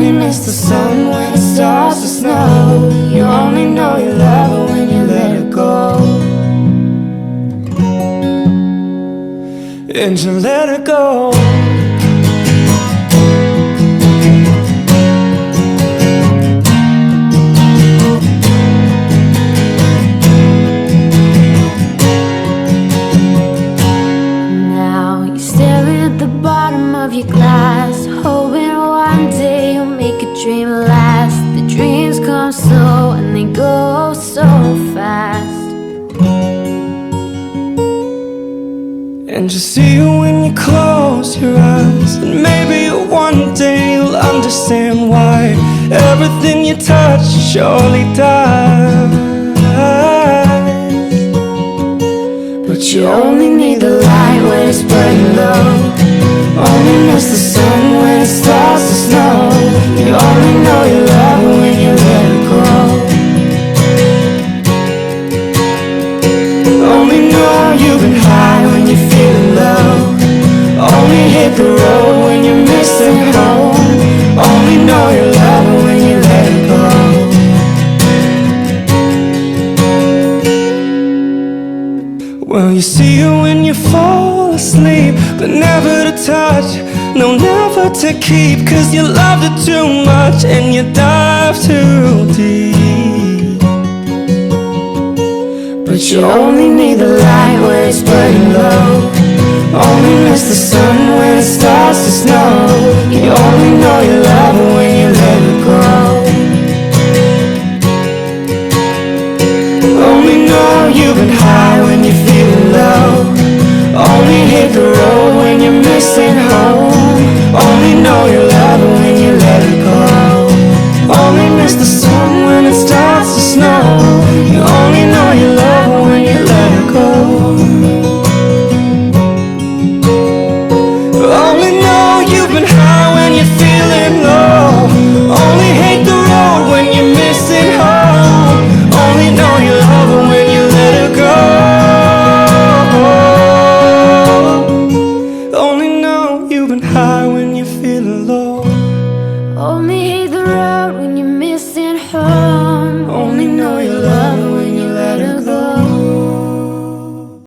only miss the sun when it starts to snow. You only know you love her when you let her go. And you let her go. Of your glass, hoping one day you'll make a dream last. The dreams come slow and they go so fast. And you see it when you close your eyes, and maybe one day you'll understand why everything you touch surely dies. But you only need the light when it's burning low. Only miss the sun when it starts to snow. You only know you love her when you let her go. Only know you've been high when you're feeling low. Only hit the road when you're missing home. Only know you love her when you let her go. Well, you see her when you fall asleep, but never to touch, no, never to keep. Cause you loved her too much and you dive too deep. But you only need the light where it's burning low. Only miss the sun when it starts to snow. You only know you love her when you let her go. Only know you've been high when you're feeling low. Only hit the road when you're missing home. Only know you love her when